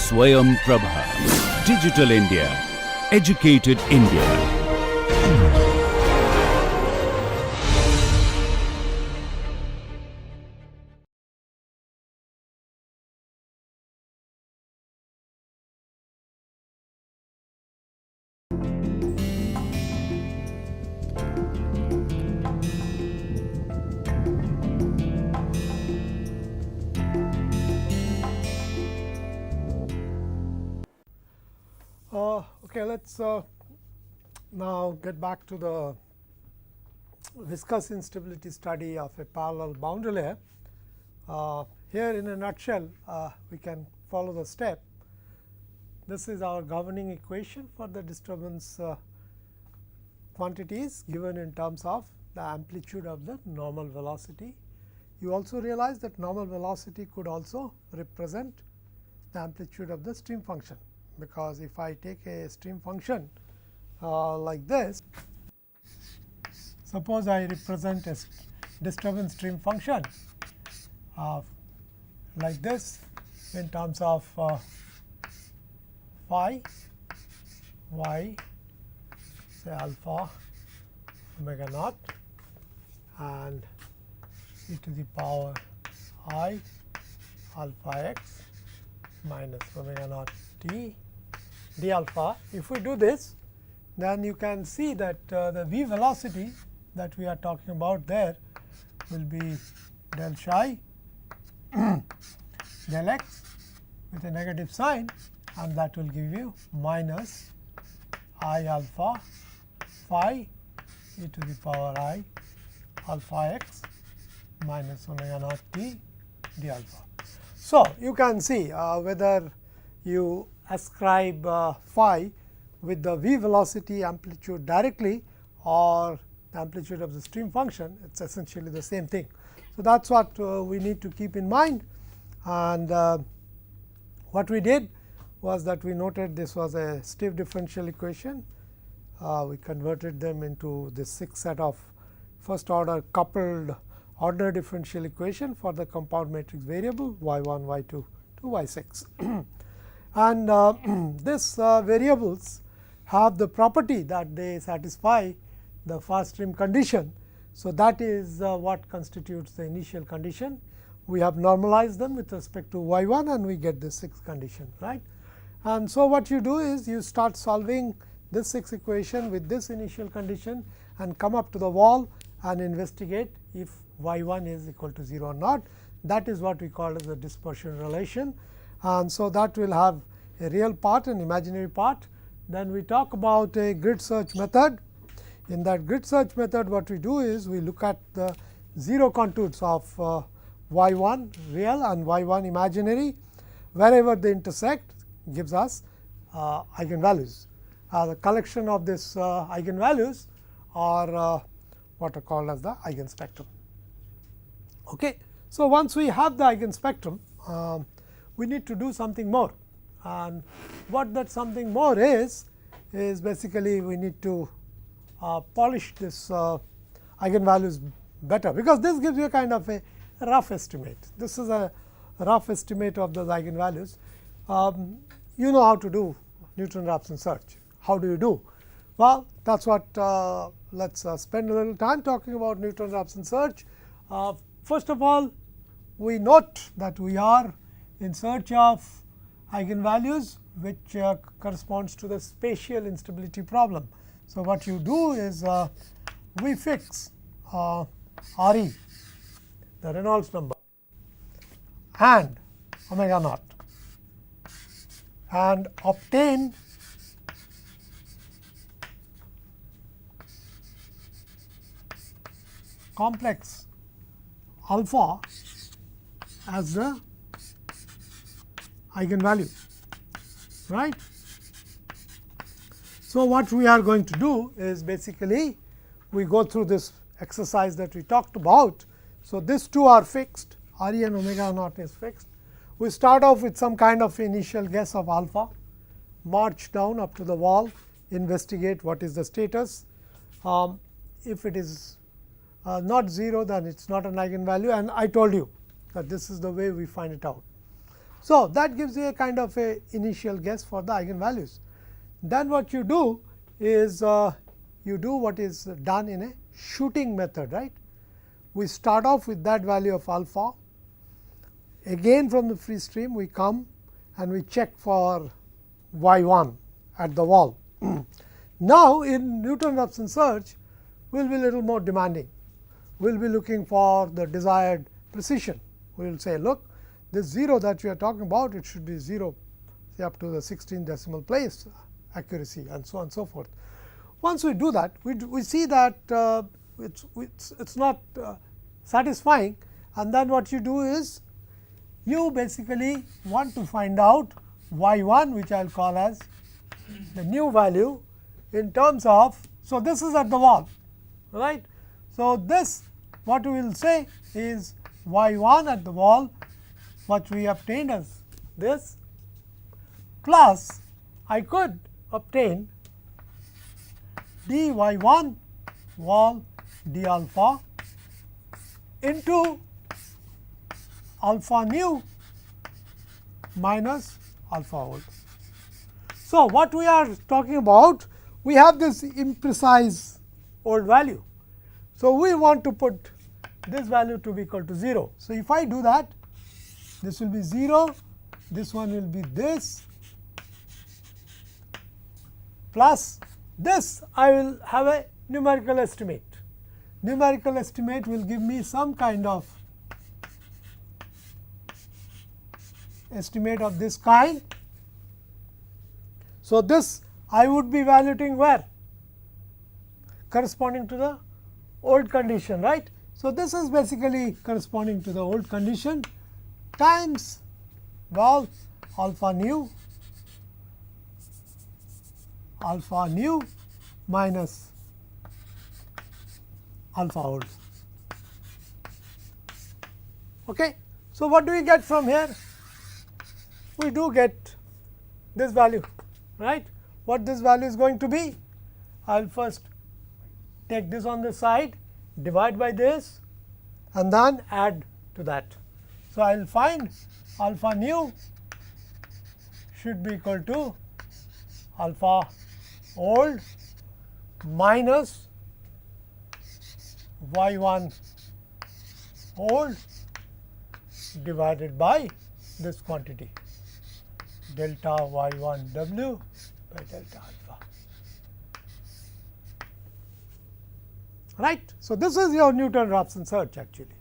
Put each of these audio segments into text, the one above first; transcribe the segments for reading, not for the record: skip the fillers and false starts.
Swayam Prabha. Digital India. Educated India. Okay, let's now get back to the viscous instability study of a parallel boundary layer. Here in a nutshell, we can follow the step. This is our governing equation for the disturbance quantities given in terms of the amplitude of the normal velocity. You also realize that normal velocity could also represent the amplitude of the stream function, because if I take a stream function like this, suppose I represent a disturbance stream function like this in terms of phi, y, say alpha, omega naught, and e to the power I alpha x minus omega naught t d alpha. If we do this, then you can see that the v velocity that we are talking about there will be del psi del x with a negative sign, and that will give you minus I alpha phi e to the power I alpha x minus omega naught t d alpha. So, you can see whether you ascribe phi with the v velocity amplitude directly or the amplitude of the stream function, it is essentially the same thing. So, that is what we need to keep in mind, and what we did was that we noted this was a stiff differential equation. We converted them into this 6 set of first order coupled ordinary differential equation for the compound matrix variable y 1, y 2 to y 6. And these variables have the property that they satisfy the fast stream condition. So, that is what constitutes the initial condition. We have normalized them with respect to y 1 and we get this 6th condition, right. And so, what you do is you start solving this 6th equation with this initial condition and come up to the wall and investigate if y 1 is equal to 0 or not. That is what we call as the dispersion relation, and so that will have a real part and imaginary part. Then we talk about a grid search method. In that grid search method, what we do is we look at the 0 contours of y 1 real and y 1 imaginary. Wherever they intersect gives us eigenvalues. The collection of this eigenvalues are what are called as the eigenspectrum. Okay. So, once we have the eigenspectrum, we need to do something more, and what that something more is basically we need to polish this eigenvalues better, because this gives you a kind of a rough estimate. This is a rough estimate of those eigenvalues. You know how to do Newton-Raphson search. How do you do? Well, that is what let us spend a little time talking about Newton-Raphson search. First of all, we note that we are in search of eigenvalues which corresponds to the spatial instability problem. So, what you do is we fix R e, the Reynolds number, and omega naught, and obtain complex alpha as the eigenvalue, right. So, what we are going to do is basically we go through this exercise that we talked about. So, these two are fixed, R e and omega naught is fixed. We start off with some kind of initial guess of alpha, march down up to the wall, investigate what is the status. If it is not 0, then it is not an eigenvalue, and I told you that this is the way we find it out. So, that gives you a kind of a initial guess for the eigenvalues. Then what you do is you do what is done in a shooting method, right. We start off with that value of alpha. Again from the free stream we come and we check for y 1 at the wall. Now, in Newton-Raphson search, we will be a little more demanding. We will be looking for the desired precision. We will say, look, this 0 that we are talking about, it should be 0 say up to the 16th decimal place accuracy and so on and so forth. Once we do that, we see that it's not satisfying, and then what you do is you basically want to find out y 1, which I will call as the new value in terms of. So, this is at the wall, right. So, this what we will say is y 1 at the wall, what we obtained as this, plus I could obtain d y 1 wall d alpha into alpha nu minus alpha old. So, what we are talking about, we have this imprecise old value. So, we want to put this value to be equal to 0. So, if I do that, this will be 0, this one will be this, plus this I will have a numerical estimate. Numerical estimate will give me some kind of estimate of this kind. So, this I would be evaluating where? Corresponding to the old condition, right. So, this is basically corresponding to the old condition times well alpha nu minus alpha old. Okay. So, what do we get from here? We do get this value, right. What this value is going to be? I will first take this on the side, divide by this and then add to that. So, I will find alpha nu should be equal to alpha old minus y 1 old divided by this quantity delta y 1 w by delta alpha, right. So, this is your Newton-Raphson search actually.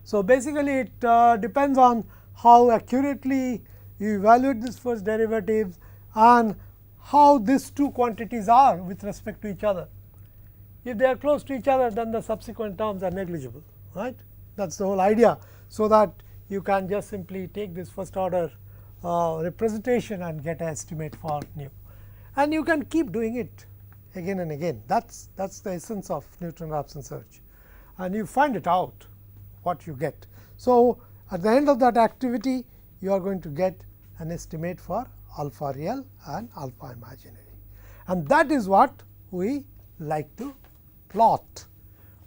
So, basically it depends on how accurately you evaluate this first derivatives and how these two quantities are with respect to each other. If they are close to each other, then the subsequent terms are negligible, right. That is the whole idea. So, that you can just simply take this first order representation and get an estimate for nu, and you can keep doing it again and again. That's the essence of Newton-Raphson search, and you find it out what you get. So, at the end of that activity, you are going to get an estimate for alpha real and alpha imaginary, and that is what we like to plot.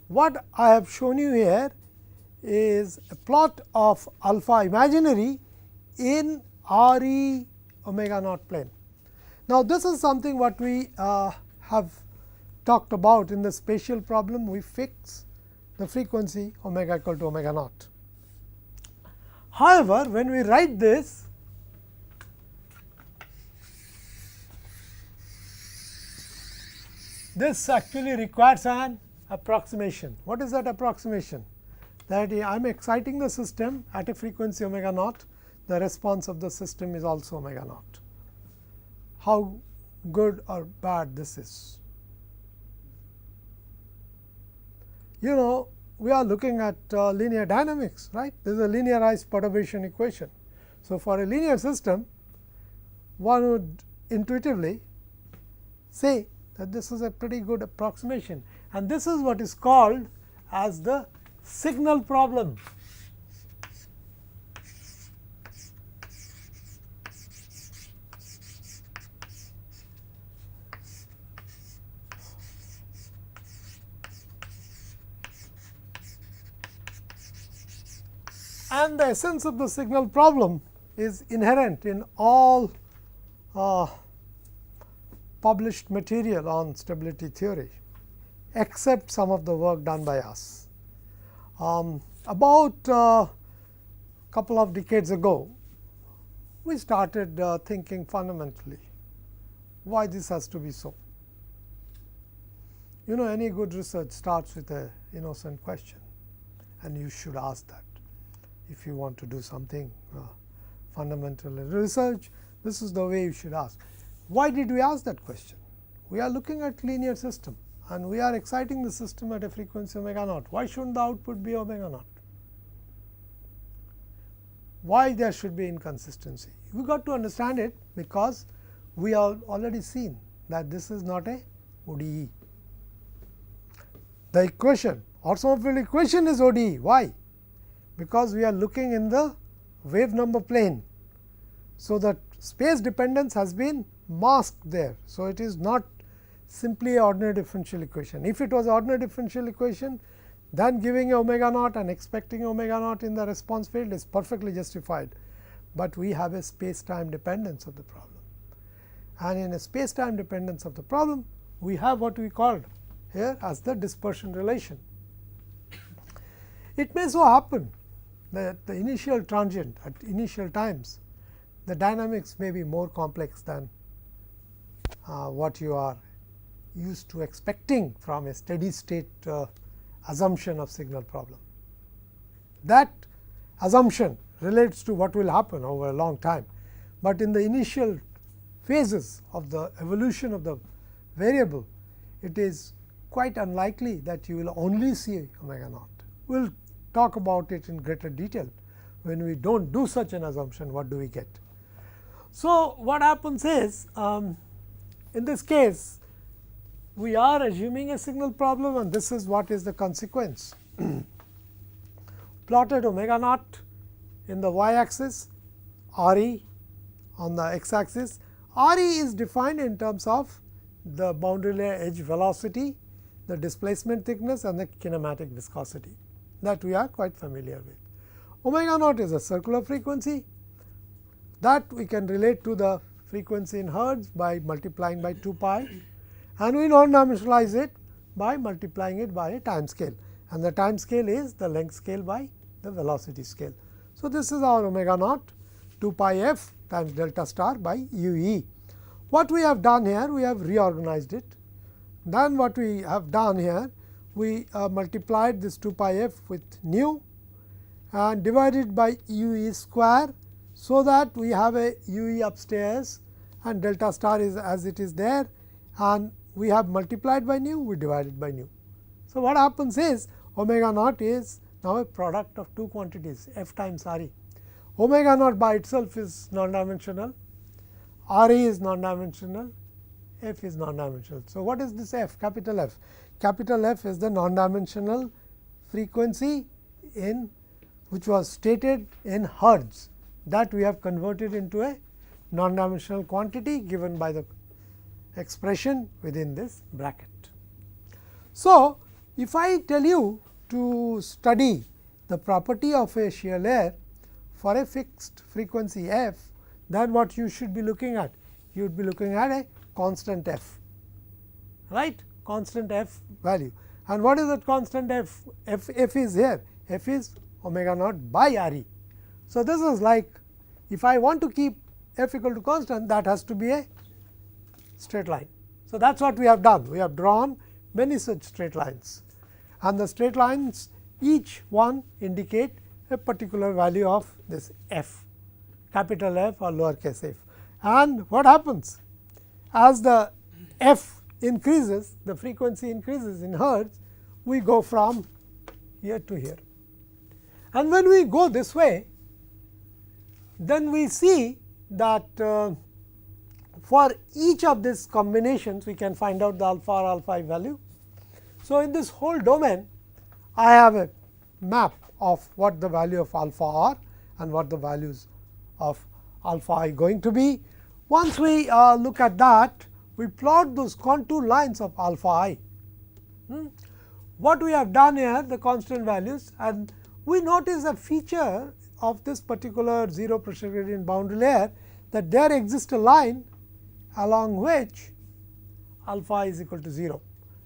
What I have shown you here is a plot of alpha imaginary in RE omega naught plane. Now, this is something what we have talked about in the spatial problem. We fix the frequency omega equal to omega naught. However, when we write this, this actually requires an approximation. What is that approximation? That I am exciting the system at a frequency omega naught, the response of the system is also omega naught. How good or bad this is? You know, we are looking at linear dynamics, right. This is a linearized perturbation equation. So, for a linear system, one would intuitively say that this is a pretty good approximation, and this is what is called as the signal problem. And the essence of the signal problem is inherent in all published material on stability theory, except some of the work done by us. About a couple of decades ago, we started thinking fundamentally why this has to be so. You know, any good research starts with an innocent question, and you should ask that. If you want to do something fundamental in research, this is the way you should ask. Why did we ask that question? We are looking at linear system, and we are exciting the system at a frequency omega naught. Why shouldn't the output be omega naught? Why there should be inconsistency? We got to understand it, because we have already seen that this is not a ODE. The equation, Orson field equation, is ODE. Why? Because we are looking in the wave number plane. So, that space dependence has been masked there. So, it is not simply an ordinary differential equation. If it was ordinary differential equation, then giving omega naught and expecting omega naught in the response field is perfectly justified, but we have a space time dependence of the problem. And in a space time dependence of the problem, we have what we called here as the dispersion relation. It may so happen that the initial transient at initial times, the dynamics may be more complex than what you are used to expecting from a steady state assumption of signal problem. That assumption relates to what will happen over a long time, but in the initial phases of the evolution of the variable, it is quite unlikely that you will only see omega naught. We will talk about it in greater detail. When we do not do such an assumption, what do we get? So, what happens is, in this case, we are assuming a signal problem, and this is what is the consequence. Plotted omega naught in the y axis, RE on the x axis. RE is defined in terms of the boundary layer edge velocity, the displacement thickness, and the kinematic viscosity, that we are quite familiar with. Omega naught is a circular frequency that we can relate to the frequency in hertz by multiplying by 2 pi, and we non-dimensionalize it by multiplying it by a time scale, and the time scale is the length scale by the velocity scale. So, this is our omega naught 2 pi f times delta star by u e. What we have done here? We have reorganized it. Then what we have done here? We multiplied this 2 pi f with nu and divided by u e square. So, that we have a u e upstairs and delta star is as it is there, and we have multiplied by nu, we divided by nu. So, what happens is omega naught is now a product of two quantities f times r e. Omega naught by itself is non-dimensional, r e is non-dimensional, f is non-dimensional. So, what is this f? Capital F. Capital F is the non-dimensional frequency in which was stated in hertz, that we have converted into a non-dimensional quantity given by the expression within this bracket. So, if I tell you to study the property of a shear layer for a fixed frequency f, then what you should be looking at? You would be looking at a constant f, right, constant f value. And what is that constant f? F is here, f is omega naught by r e. So, this is like, if I want to keep f equal to constant, that has to be a straight line. So, that is what we have done. We have drawn many such straight lines, and the straight lines each one indicate a particular value of this f, capital F or lowercase f. And what happens? As the f increases, the frequency increases in hertz, we go from here to here. And when we go this way, then we see that for each of these combinations we can find out the alpha or alpha I value. So, in this whole domain I have a map of what the value of alpha are and what the values of alpha I going to be. Once we look at that, we plot those contour lines of alpha I. What we have done here, the constant values, and we notice a feature of this particular 0 pressure gradient boundary layer, that there exists a line along which alpha is equal to 0,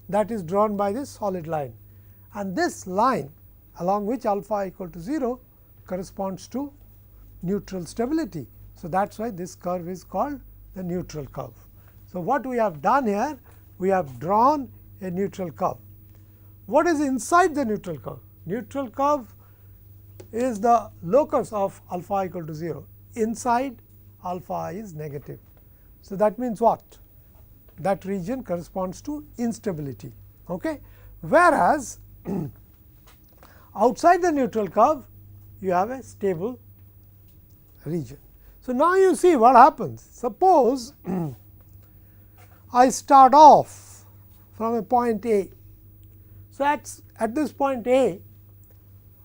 that is drawn by this solid line, and this line along which alpha equal to 0 corresponds to neutral stability. So, that is why this curve is called the neutral curve. So, what we have done here, we have drawn a neutral curve. What is inside the neutral curve? Neutral curve is the locus of alpha equal to 0. Inside alpha is negative. So, that means what? That region corresponds to instability. Okay? Whereas, outside the neutral curve you have a stable region. So, now you see what happens. Suppose I start off from a point A. So, at this point A,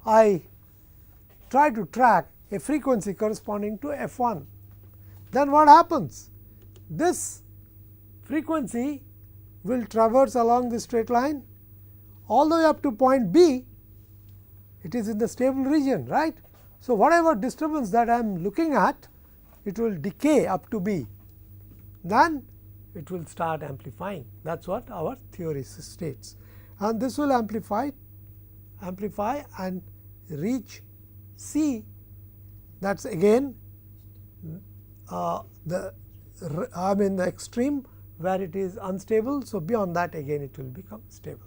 I try to track a frequency corresponding to f1. Then what happens? This frequency will traverse along the straight line all the way up to point B. It is in the stable region, right. So, whatever disturbance that I am looking at, it will decay up to B, then it will start amplifying. That is what our theory states, and this will amplify and reach C. That is again the extreme where it is unstable. So, beyond that again it will become stable.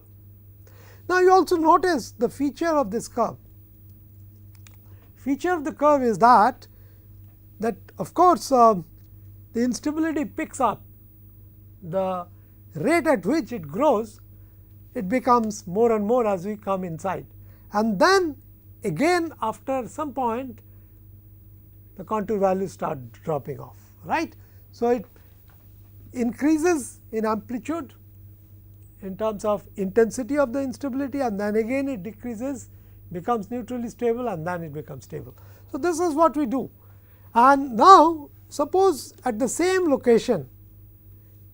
Now, you also notice the feature of this curve. Feature of the curve is that of course, the instability picks up, the rate at which it grows, it becomes more and more as we come inside, and then again after some point the contour values start dropping off, right. So, it increases in amplitude in terms of intensity of the instability, and then again it decreases, becomes neutrally stable, and then it becomes stable. So, this is what we do. And now, suppose at the same location,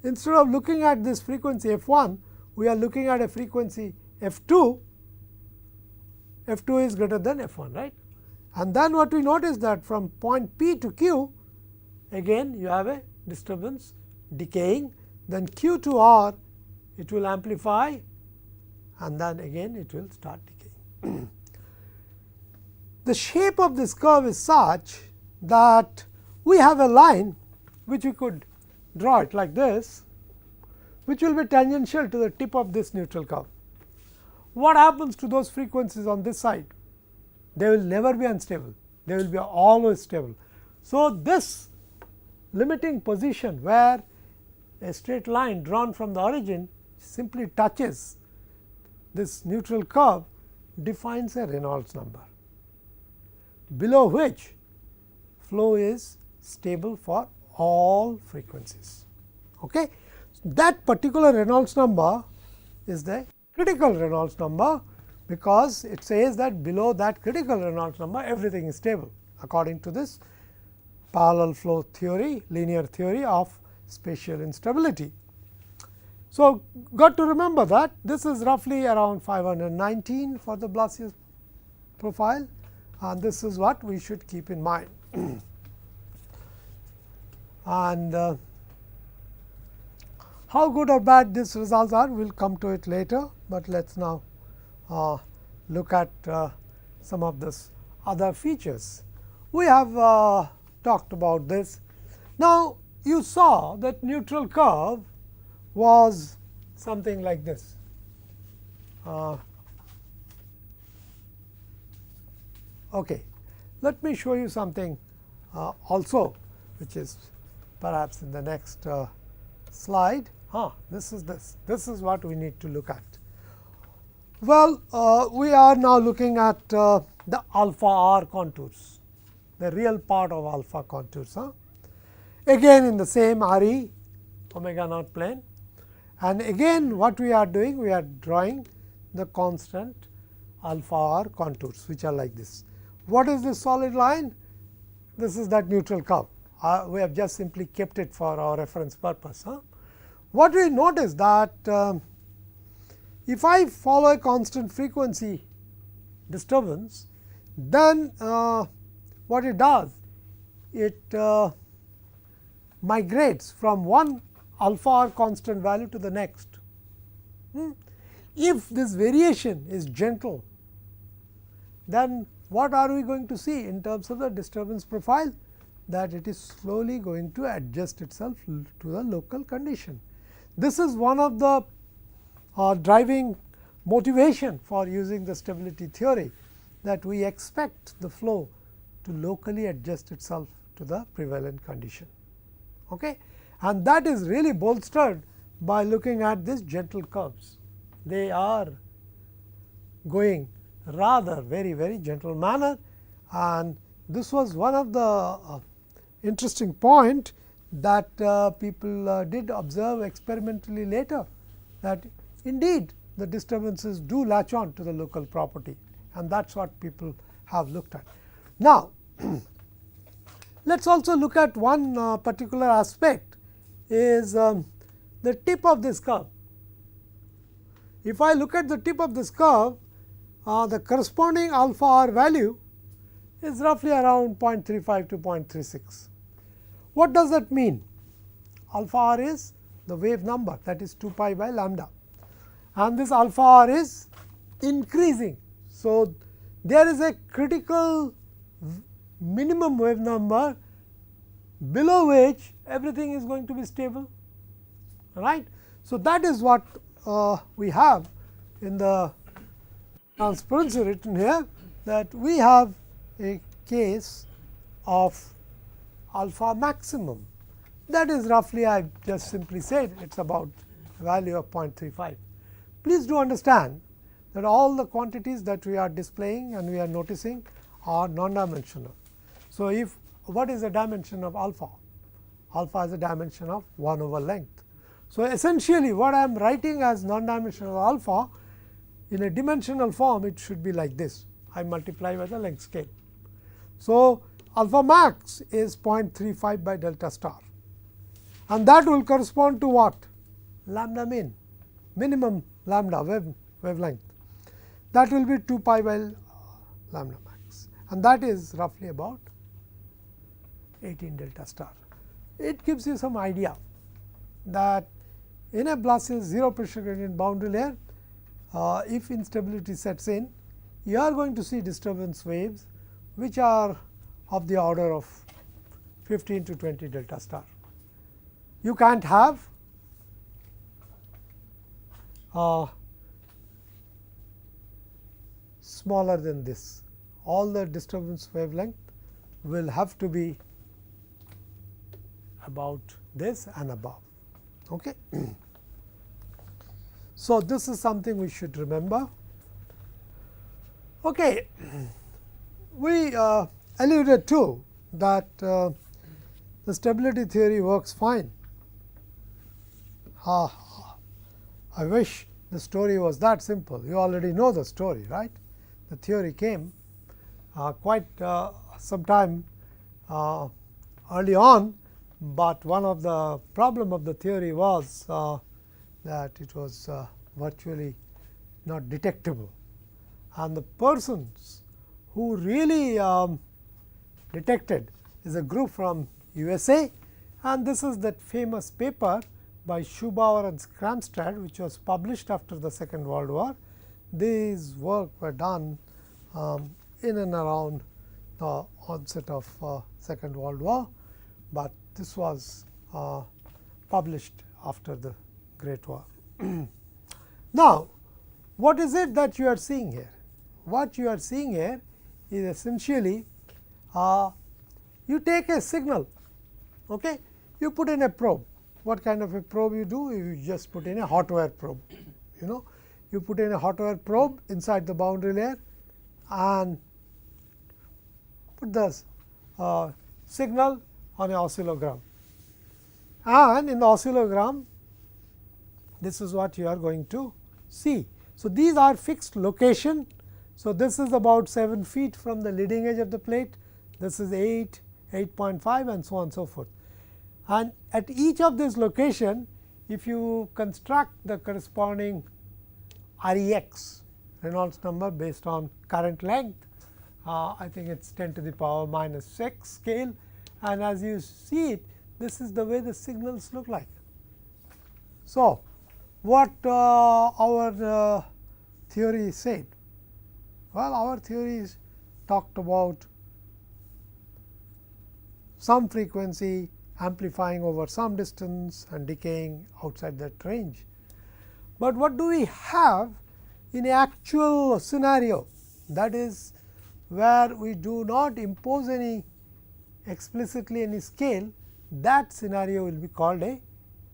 instead of looking at this frequency f1, we are looking at a frequency f2. f2 is greater than f1, right. And then what we notice that from point P to Q, again you have a disturbance decaying, then Q to R it will amplify, and then again it will start decaying. The shape of this curve is such that we have a line which we could draw it like this, which will be tangential to the tip of this neutral curve. What happens to those frequencies on this side? They will never be unstable, they will be always stable. So, this limiting position where a straight line drawn from the origin simply touches this neutral curve defines a Reynolds number, below which flow is stable for all frequencies. Okay. That particular Reynolds number is the critical Reynolds number, because it says that below that critical Reynolds number everything is stable according to this parallel flow theory, linear theory of spatial instability. So, got to remember that this is roughly around 519 for the Blasius profile, and this is what we should keep in mind. And how good or bad these results are, we will come to it later, but let us now look at some of this other features. We have talked about this. Now, you saw that neutral curve was something like this. Okay. Let me show you something also, which is perhaps in the next slide. This is what we need to look at. Well, we are now looking at the alpha r contours, the real part of alpha contours. Again in the same RE omega naught plane, and again what we are doing, we are drawing the constant alpha r contours, which are like this. What is this solid line? This is that neutral curve. We have just simply kept it for our reference purpose. What we notice that if I follow a constant frequency disturbance, then what it does, it migrates from one alpha r constant value to the next. If this variation is gentle, then what are we going to see in terms of the disturbance profile? That it is slowly going to adjust itself to the local condition. This is one of the driving motivation for using the stability theory, that we expect the flow to locally adjust itself to the prevalent condition. Okay? And that is really bolstered by looking at these gentle curves. They are going rather very gentle manner, and this was one of the interesting point that people did observe experimentally later, that indeed the disturbances do latch on to the local property, and that is what people have looked at. Now, let us also look at one particular aspect, is the tip of this curve. If I look at the tip of this curve, the corresponding alpha r value is roughly around 0.35 to 0.36. What does that mean? Alpha r is the wave number, that is 2 pi by lambda, and this alpha r is increasing. So, there is a critical minimum wave number below which everything is going to be stable, right. So, that is what we have in the transparency written here, that we have a case of alpha maximum, that is roughly, I just simply said it is about a value of 0.35. Please do understand that all the quantities that we are displaying and we are noticing are non-dimensional. So, if what is the dimension of alpha? Alpha is a dimension of 1 over length. So, essentially what I am writing as non-dimensional alpha, in a dimensional form it should be like this, I multiply by the length scale. So, alpha max is 0.35 by delta star, and that will correspond to what? Lambda min, minimum lambda wavelength, that will be 2 pi by lambda max, and that is roughly about 18 delta star. It gives you some idea that in a Blassius zero pressure gradient boundary layer, if instability sets in, you are going to see disturbance waves which are of the order of 15 to 20 delta star. You can't have smaller than this. All the disturbance wavelength will have to be about this and above. Okay. So, this is something we should remember. Okay. We alluded to that the stability theory works fine. I wish the story was that simple. You already know the story, right? The theory came quite some time early on, but one of the problem of the theory was that it was virtually not detectable, and the persons who really detected is a group from USA, and this is that famous paper by Schubauer and Kramstad, which was published after the Second World War. These work were done in and around the onset of Second World War, but this was published after the Great War. Now, what is it that you are seeing here? What you are seeing here is essentially you take a signal, okay? You put in a probe. What kind of a probe you do? You just put in a hot wire probe. You put in a hot wire probe inside the boundary layer and put the signal on an oscillogram, and in the oscillogram this is what you are going to see. So, these are fixed location. So, this is about 7 feet from the leading edge of the plate, this is 8, 8.5 and so on and so forth. And at each of this location, if you construct the corresponding REX, Reynolds number based on current length, I think it is 10 to the power minus 6 scale, and as you see it, this is the way the signals look like. So, what our theory said? Well, our theories talked about some frequency amplifying over some distance and decaying outside that range. But what do we have in an actual scenario, that is where we do not impose any explicitly any scale? That scenario will be called a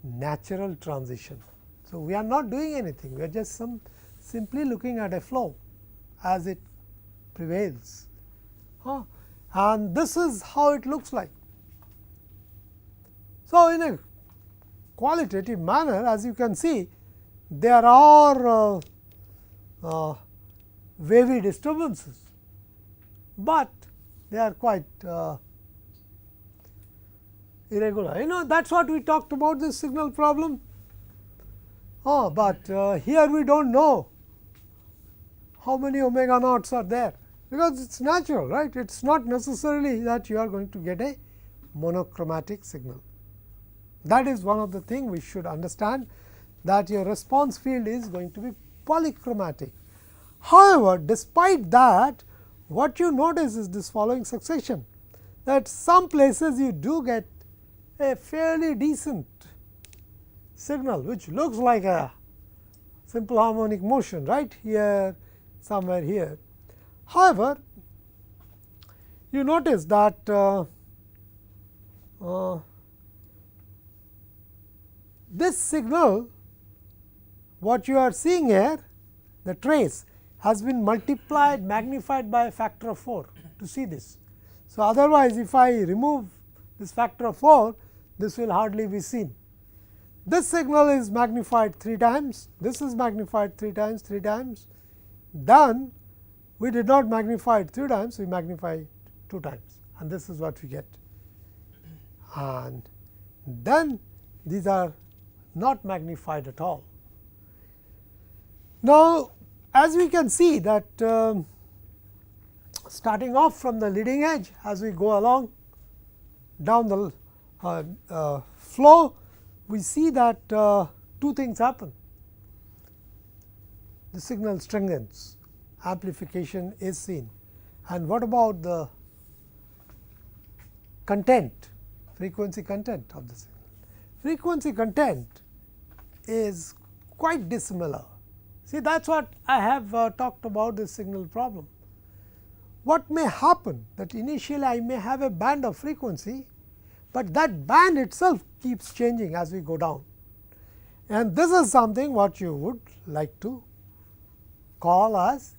natural transition. So, we are not doing anything, we are just simply looking at a flow as it prevails, and this is how it looks like. So, in a qualitative manner, as you can see, there are wavy disturbances, but they are quite irregular. That is what we talked about this signal problem. But here we do not know how many omega naughts are there, because it is natural, right. It is not necessarily that you are going to get a monochromatic signal. That is one of the things we should understand, that your response field is going to be polychromatic. However, despite that, what you notice is this following succession, that some places you do get a fairly decent signal, which looks like a simple harmonic motion, right here, somewhere here. However, you notice that this signal, what you are seeing here, the trace has been multiplied, magnified by a factor of 4 to see this. So, otherwise if I remove this factor of 4, this will hardly be seen. This signal is magnified 3 times, this is magnified 3 times, 3 times, then we did not magnify it 3 times, we magnified 2 times, and this is what we get. And then these are not magnified at all. Now, as we can see that starting off from the leading edge, as we go along down the flow, we see that 2 things happen. The signal strengthens, amplification is seen. And what about the content, frequency content of the signal? Frequency content is quite dissimilar. See, that is what I have talked about this signal problem. What may happen, that initially I may have a band of frequency, but that band itself keeps changing as we go down, and this is something what you would like to call as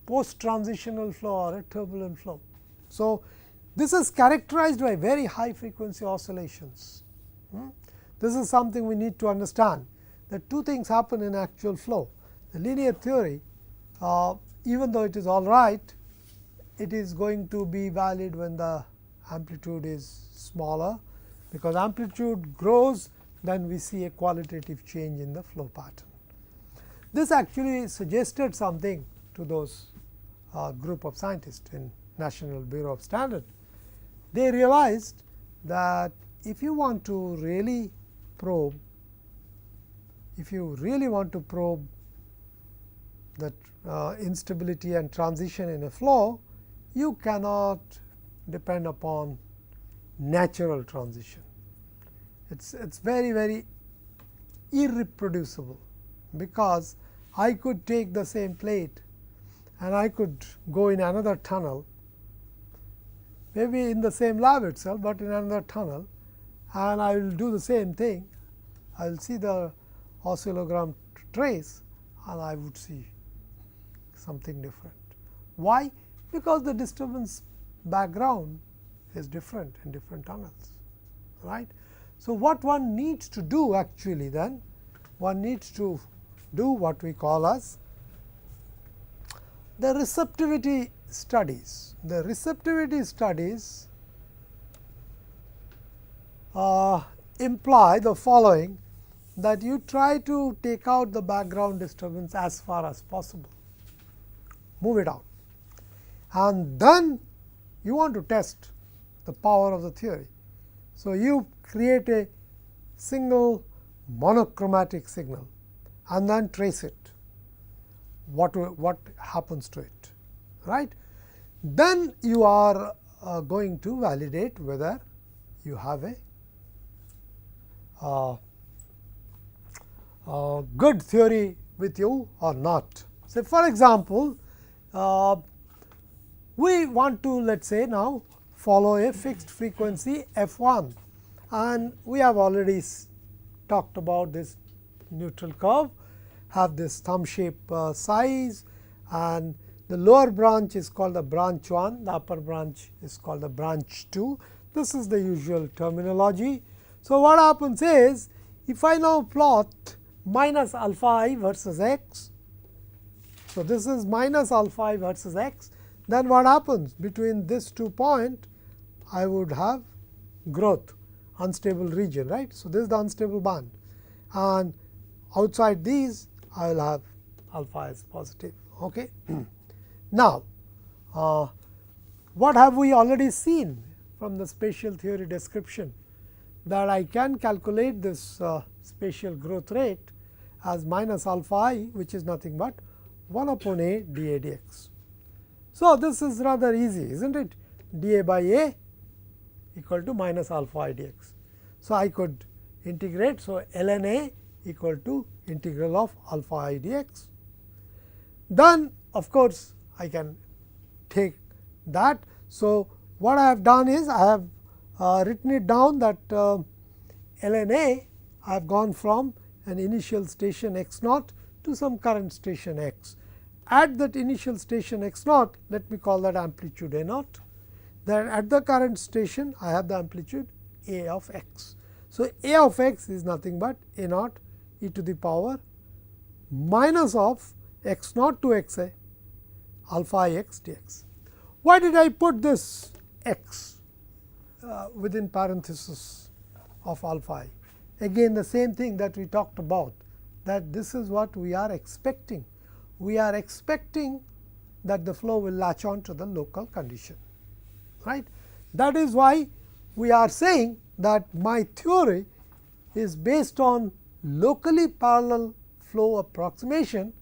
post transitional flow or a turbulent flow. So, this is characterized by very high frequency oscillations. This is something we need to understand, that 2 things happen in actual flow. The linear theory, even though it is all right, it is going to be valid when the amplitude is smaller, because amplitude grows, then we see a qualitative change in the flow pattern. This actually suggested something to those group of scientists in National Bureau of Standards. They realized that if you want to really probe, the instability and transition in a flow, you cannot depend upon natural transition. It's very irreproducible, because I could take the same plate and I could go in another tunnel, maybe in the same lab itself, but in another tunnel, and I will do the same thing. I will see the oscillogram trace and I would see something different. Why? Because the disturbance background is different in different tunnels, right. So, what one needs to do actually then, one needs to do what we call as the receptivity studies. The receptivity studies imply the following, that you try to take out the background disturbance as far as possible, move it out. and then you want to test the power of the theory. So, you create a single monochromatic signal and then trace it, what happens to it, right. Then you are going to validate whether you have a good theory with you or not. So, for example, we want to, let us say, now follow a fixed frequency f1, and we have already talked about this neutral curve, have this thumb shape size, and the lower branch is called the branch 1, the upper branch is called the branch 2. This is the usual terminology. So, what happens is, if I now plot minus alpha I versus x, so this is minus alpha I versus x, then what happens between this 2 points, I would have growth, unstable region, right. So, this is the unstable band, and outside these I will have alpha is positive. Okay. Now, what have we already seen from the spatial theory description, that I can calculate this spatial growth rate as minus alpha I, which is nothing but 1 upon a dA dx. So, this is rather easy, isn't it? dA by a equal to minus alpha I dx. So, I could integrate. So, ln a equal to integral of alpha I dx. Then of course, I can take that. So, what I have done is, I have written it down that ln a, I have gone from an initial station x naught to some current station x. At that initial station x naught, let me call that amplitude a naught. Then at the current station, I have the amplitude a of x. So, a of x is nothing but a naught e to the power minus of x naught to x a alpha I x dx. Why did I put this x within parenthesis of alpha I? Again the same thing that we talked about, that this is what we are expecting. We are expecting that the flow will latch on to the local condition, right. That is why we are saying that my theory is based on locally parallel flow approximation,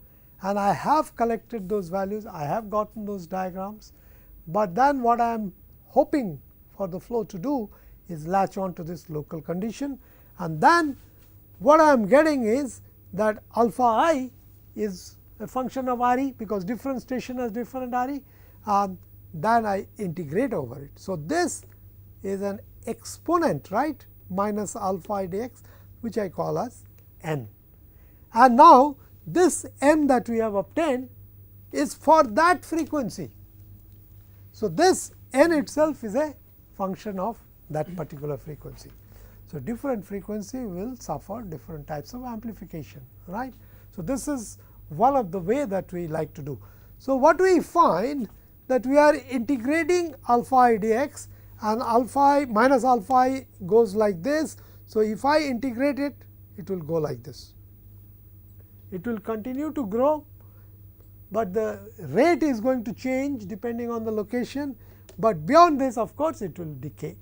and I have collected those values, I have gotten those diagrams, but then what I am hoping for the flow to do is latch on to this local condition, and then what I am getting is that alpha I is a function of R e, because different station has different R e, and then I integrate over it. So, this is an exponent, right, minus alpha I dx, which I call as n. And now, this n that we have obtained is for that frequency. So, this n itself is a function of that particular frequency. So, different frequency will suffer different types of amplification, right. So, this is one of the way that we like to do. So, what we find that we are integrating alpha I dx, and alpha I minus alpha I goes like this. So, if I integrate it, it will go like this. It will continue to grow, but the rate is going to change depending on the location, but beyond this of course, it will decay.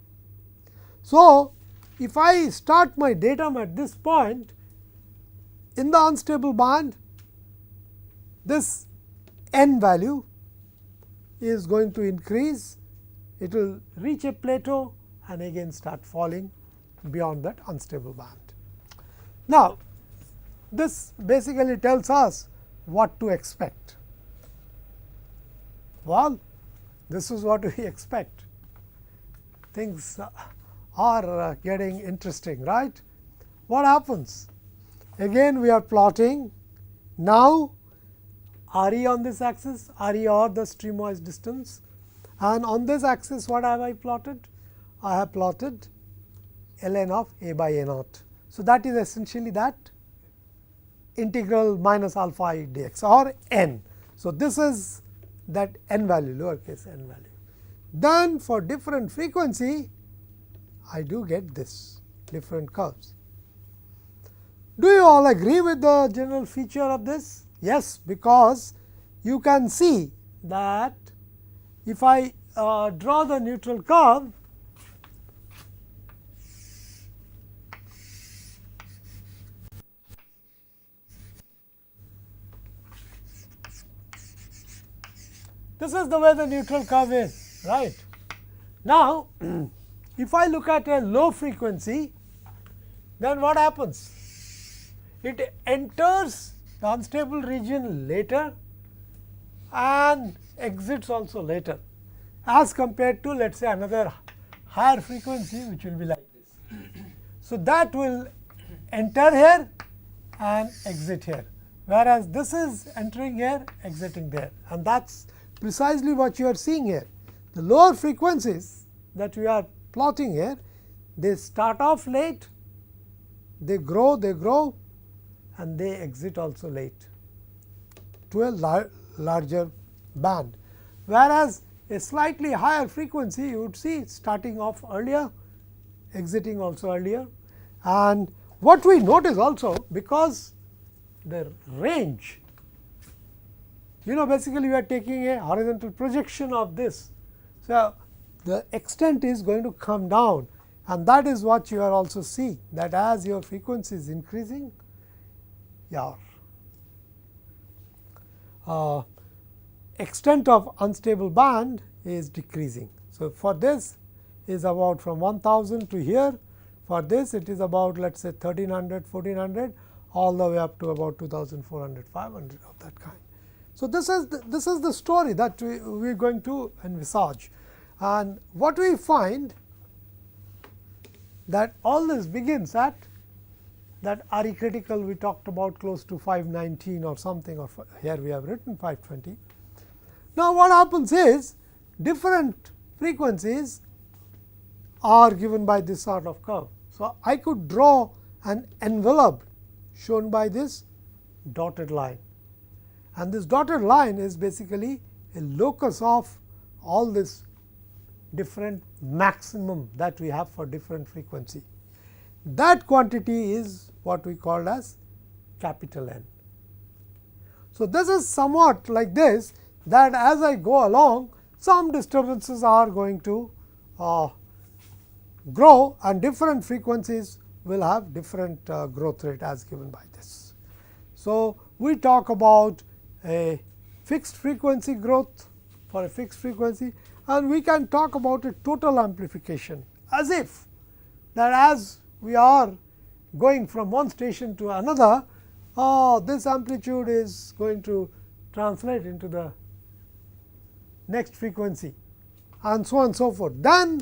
So, if I start my datum at this point in the unstable band, this n value is going to increase, it will reach a plateau and again start falling beyond that unstable band. Now, this basically tells us what to expect. Well, this is what we expect. Things are getting interesting, right. What happens? Again we are plotting now R e on this axis, R e or the streamwise distance, and on this axis what have I plotted? I have plotted ln of a by a naught. So, that is essentially that integral minus alpha I dx or n. So, this is that n value, lowercase n value. Then for different frequency, I do get this different curves. Do you all agree with the general feature of this? Yes, because you can see that if I draw the neutral curve, this is the way the neutral curve is, right. Now, if I look at a low frequency, then what happens? It enters the unstable region later and exits also later, as compared to, let us say, another higher frequency which will be like this. So, that will enter here and exit here, whereas this is entering here, exiting there, and that is precisely what you are seeing here. The lower frequencies that we are plotting here, they start off late, they grow and they exit also late to a larger band, whereas a slightly higher frequency you would see starting off earlier, exiting also earlier. And what we notice also, because the range, basically we are taking a horizontal projection of this. So, the extent is going to come down, and that is what you are also seeing, that as your frequency is increasing, your extent of unstable band is decreasing. So, for this is about from 1000 to here, for this it is about, let us say, 1300, 1400, all the way up to about 2400, 500 of that kind. So, this is the story that we are going to envisage, and what we find that all this begins at that RE critical we talked about close to 519 or something, or here we have written 520. Now, what happens is different frequencies are given by this sort of curve. So, I could draw an envelope shown by this dotted line, and this dotted line is basically a locus of all this different maximum that we have for different frequency. That quantity is what we call as capital N. So, this is somewhat like this, that as I go along, some disturbances are going to grow, and different frequencies will have different growth rate as given by this. So, we talk about a fixed frequency growth for a fixed frequency, and we can talk about a total amplification, as if that as we are going from one station to another, this amplitude is going to translate into the next frequency, and so on and so forth. Then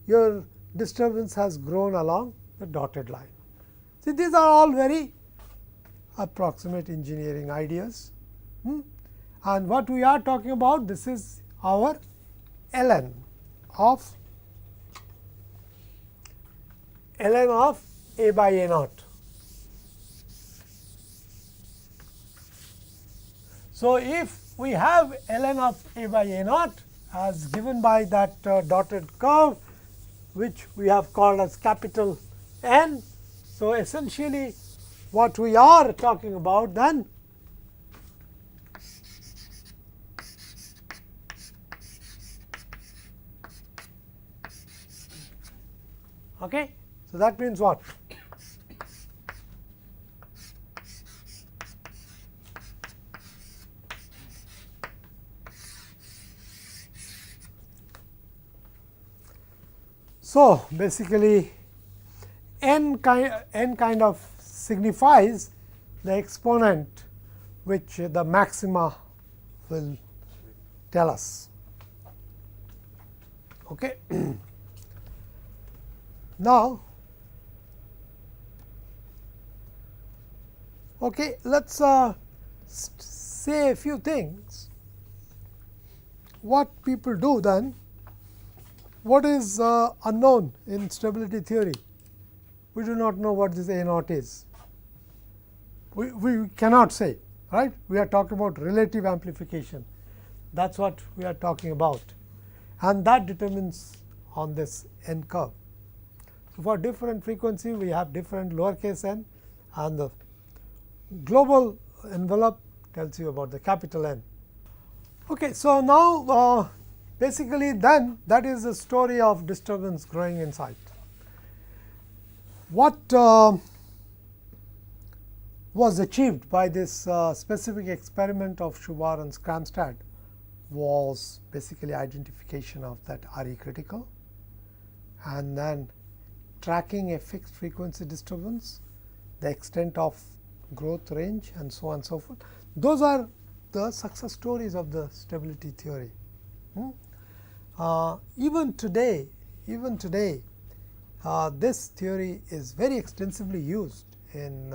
your disturbance has grown along the dotted line. See, these are all very approximate engineering ideas, and what we are talking about, this is our ln of A by A naught. So, if we have ln of A by A naught as given by that dotted curve, which we have called as capital N. So, essentially what we are talking about then okay. So, that means what? So, basically n kind of signifies the exponent which the maxima will tell us. Okay. Now, let us say a few things. What people do then? What is unknown in stability theory? We do not know what this A naught is. We cannot say, right? We are talking about relative amplification. That is what we are talking about, and that determines on this n curve. So, for different frequency we have different lowercase n, and the global envelope tells you about the capital N. Okay, so, now basically then that is the story of disturbance growing inside. What was achieved by this specific experiment of Schubar and Skramstad was basically identification of that RE critical, and then tracking a fixed frequency disturbance, the extent of growth range, and so on and so forth. Those are the success stories of the stability theory. Even today, this theory is very extensively used in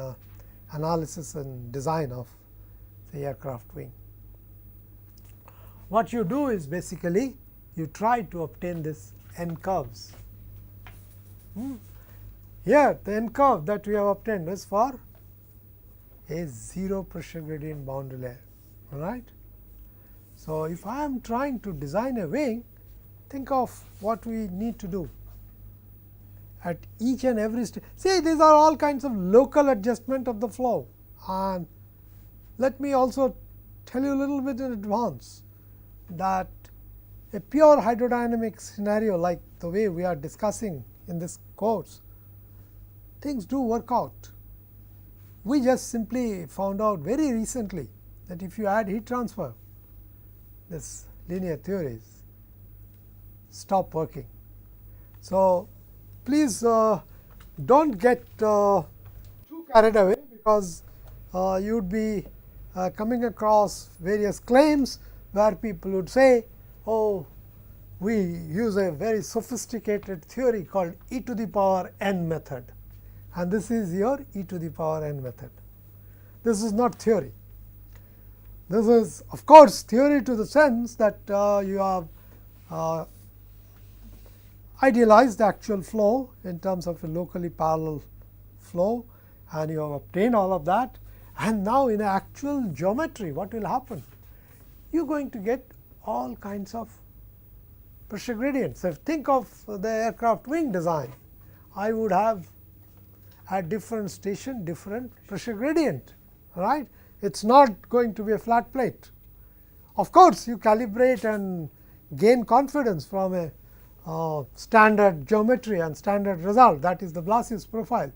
analysis and design of the aircraft wing. What you do is basically you try to obtain this N curves. Here the N curve that we have obtained is for a 0 pressure gradient boundary layer, right. So, if I am trying to design a wing, think of what we need to do at each and every stage. See, these are all kinds of local adjustment of the flow, and let me also tell you a little bit in advance that a pure hydrodynamic scenario like the way we are discussing in this course, things do work out. We just simply found out very recently that if you add heat transfer, this linear theories stop working. So, please do not get too carried away, because you would be coming across various claims where people would say, oh, we use a very sophisticated theory called e to the power n method, and this is your e to the power n method. This is not theory. This is of course theory to the sense that you have idealized the actual flow in terms of a locally parallel flow, and you have obtained all of that, and now in actual geometry what will happen? You are going to get all kinds of pressure gradients. So, think of the aircraft wing design. I would have at different station different pressure gradient, right. It is not going to be a flat plate. Of course, you calibrate and gain confidence from a standard geometry and standard result, that is the Blasius profile.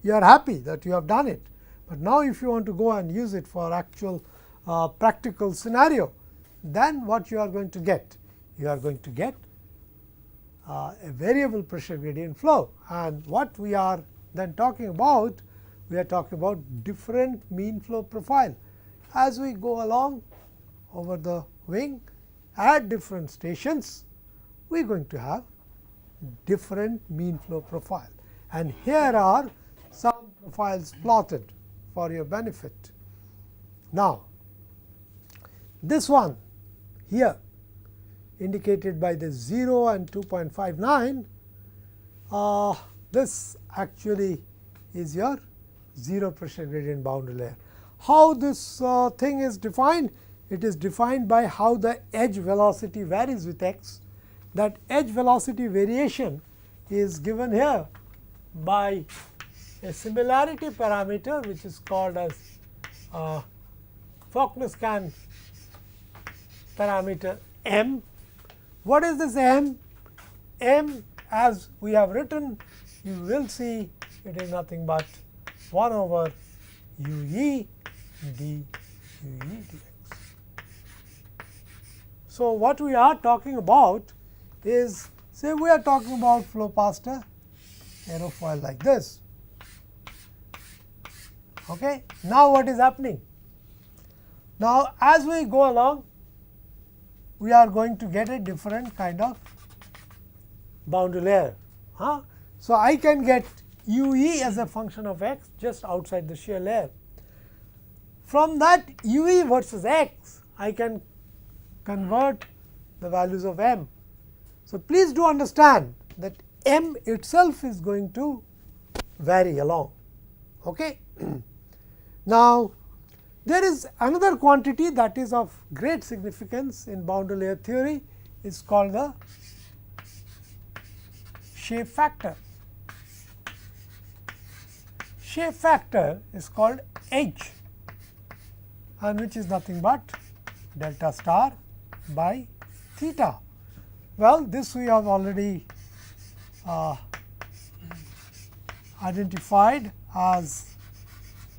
You are happy that you have done it, but now if you want to go and use it for actual practical scenario, then what you are going to get? You are going to get a variable pressure gradient flow, and what we are then talking about, we are talking about different mean flow profile. As we go along over the wing at different stations, we are going to have different mean flow profile, and here are some profiles plotted for your benefit. Now, this one here indicated by the 0 and 2.59, this actually is your 0 pressure gradient boundary layer. How this thing is defined? It is defined by how the edge velocity varies with x. That edge velocity variation is given here by a similarity parameter, which is called as Faulkner-Scan parameter m. What is this m? M, as we have written, you will see it is nothing but 1 over u e d u e dx. So, what we are talking about is, say we are talking about flow past a aerofoil like this. Okay. Now, what is happening? Now, as we go along, we are going to get a different kind of boundary layer. So, I can get u e as a function of x just outside the shear layer. From that u e versus x, I can convert the values of m. So, please do understand that m itself is going to vary along. Okay. Now, there is another quantity that is of great significance in boundary layer theory, is called the shape factor. Shape factor is called h, and which is nothing but delta star by theta. Well, this we have already identified as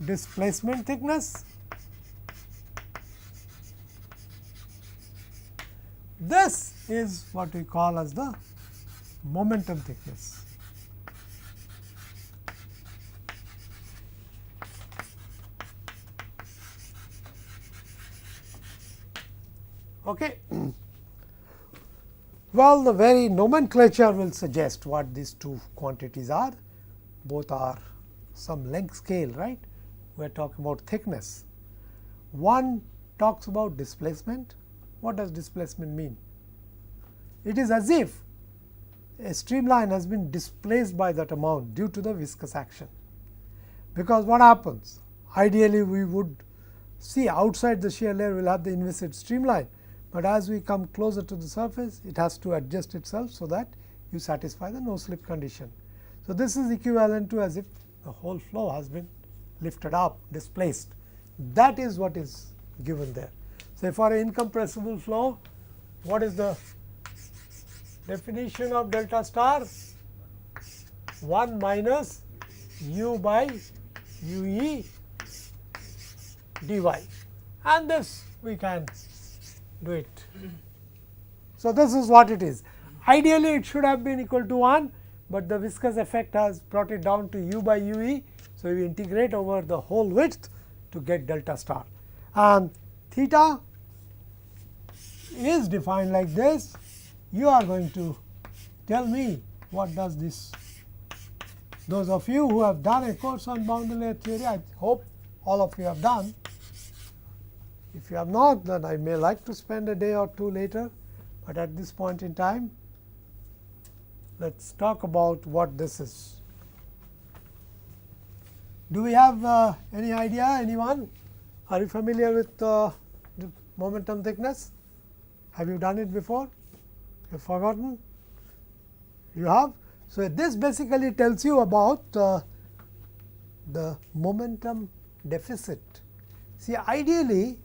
displacement thickness. This is what we call as the momentum thickness. Okay. Well, the very nomenclature will suggest what these two quantities are. Both are some length scale, right? We are talking about thickness. One talks about displacement. What does displacement mean? It is as if a streamline has been displaced by that amount due to the viscous action. Because what happens? Ideally, we would see outside the shear layer we will have the inviscid streamline, but as we come closer to the surface, it has to adjust itself so that you satisfy the no slip condition. So, this is equivalent to as if the whole flow has been lifted up, displaced. That is what is given there. So, for an incompressible flow, what is the definition of delta star? 1 minus u by ue dy, and this we can do it. So, this is what it is. Ideally, it should have been equal to 1, but the viscous effect has brought it down to u by ue. So, we integrate over the whole width to get delta star, and theta is defined like this. You are going to tell me what does this. Those of you who have done a course on boundary layer theory, I hope all of you have done. If you have not, then I may like to spend a day or two later, but at this point in time, let us talk about what this is. Do we have any idea? Anyone? Are you familiar with the momentum thickness? Have you done it before? You have forgotten? You have? So, this basically tells you about the momentum deficit. See, ideally,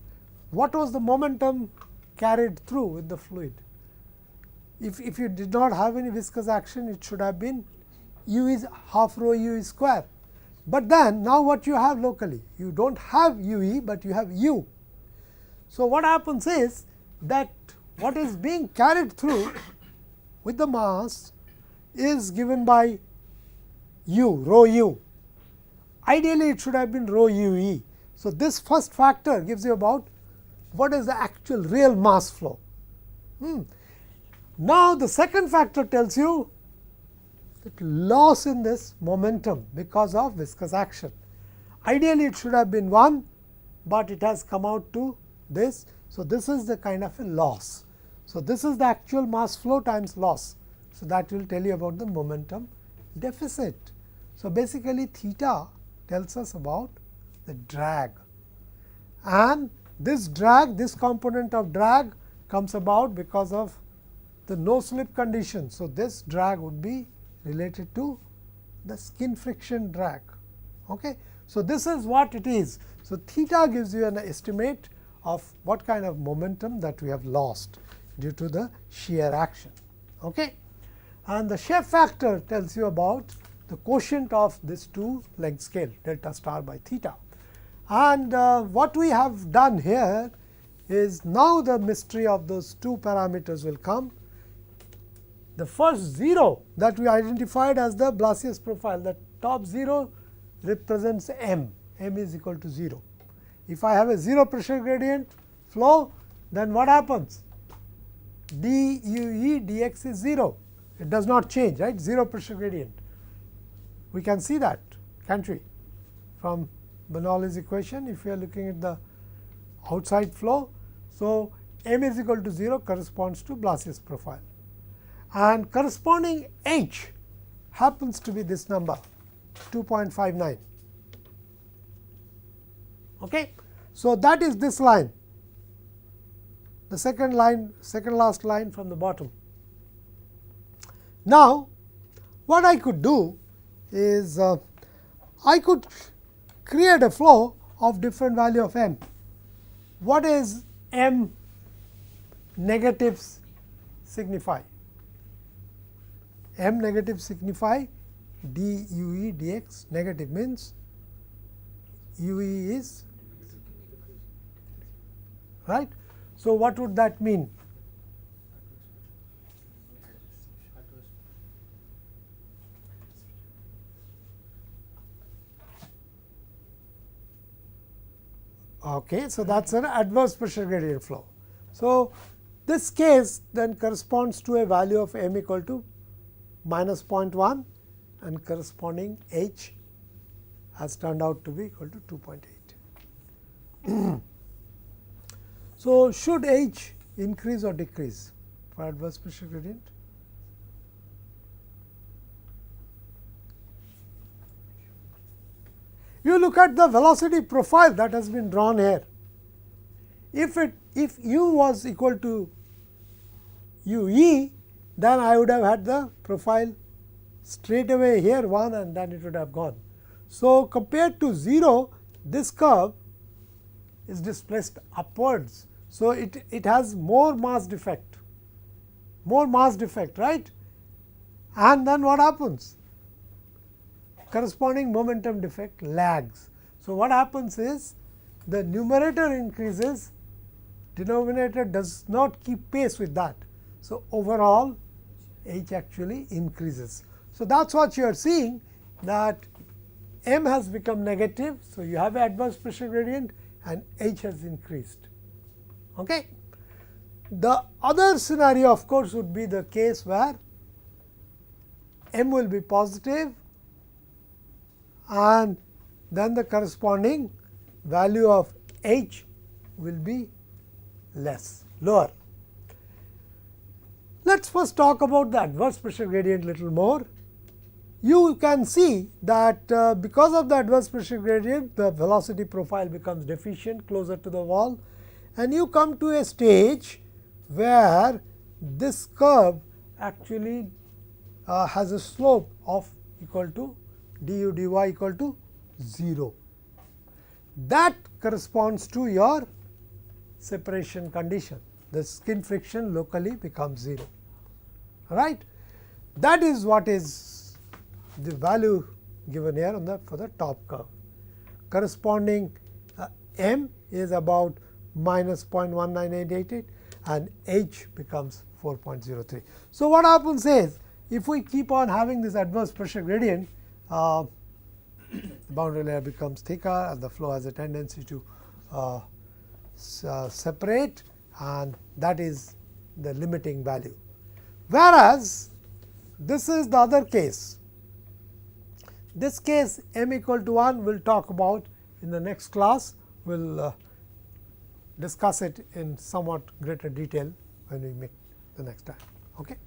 what was the momentum carried through with the fluid? If you did not have any viscous action, it should have been u is half rho u square. But then now what you have locally? You do not have ue, but you have u. So, what happens is that what is being carried through with the mass is given by u, rho u. Ideally, it should have been rho ue. So, this first factor gives you about what is the actual real mass flow. Now, the second factor tells you that loss in this momentum because of viscous action. Ideally, it should have been 1, but it has come out to this. So, this is the kind of a loss. So, this is the actual mass flow times loss. So, that will tell you about the momentum deficit. So, basically theta tells us about the drag, and this drag, this component of drag comes about because of the no slip condition. So, this drag would be related to the skin friction drag. Okay. So, this is what it is. So, theta gives you an estimate of what kind of momentum that we have lost due to the shear action. Okay. And the shape factor tells you about the quotient of this two length scale delta star by theta. And what we have done here is now the mystery of those two parameters will come. The first 0 that we identified as the Blasius profile, the top 0 represents m, m is equal to 0. If I have a 0 pressure gradient flow, then what happens? d u e dx is 0, it does not change, right, 0 pressure gradient. We can see that, can't we, from Bernoulli's equation if we are looking at the outside flow. So, m is equal to 0 corresponds to Blasius profile, and corresponding h happens to be this number 2.59. Okay. So, that is this line, the second last line from the bottom. Now, what I could do is I could create a flow of different value of m. What is m negatives signify? m negative signify d u e dx negative means u e is right. So, what would that mean? Okay, so that is an adverse pressure gradient flow. So, this case then corresponds to a value of m equal to minus 0.1 and corresponding h has turned out to be equal to 2.8. So, should h increase or decrease for adverse pressure gradient? You look at the velocity profile that has been drawn here. If u was equal to u e, then I would have had the profile straight away here 1 and then it would have gone. So, compared to 0, this curve is displaced upwards. So, it has more mass defect, right, and then what happens? Corresponding momentum defect lags. So, what happens is the numerator increases, denominator does not keep pace with that. So, overall h actually increases. So, that is what you are seeing, that m has become negative. So, you have an adverse pressure gradient and h has increased. Okay. The other scenario of course, would be the case where m will be positive and then the corresponding value of h will be lower. Let us first talk about the adverse pressure gradient little more. You can see that because of the adverse pressure gradient, the velocity profile becomes deficient closer to the wall, and you come to a stage where this curve actually has a slope of equal to du dy equal to 0. That corresponds to your separation condition. The skin friction locally becomes 0. Right? That is what is the value given here on the for the top curve. Corresponding m is about minus 0.19888 and h becomes 4.03. So, what happens is, if we keep on having this adverse pressure gradient, the boundary layer becomes thicker and the flow has a tendency to separate, and that is the limiting value. Whereas, this is the other case. This case m equal to 1 we will talk about in the next class. We will discuss it in somewhat greater detail when we make the next time. Okay.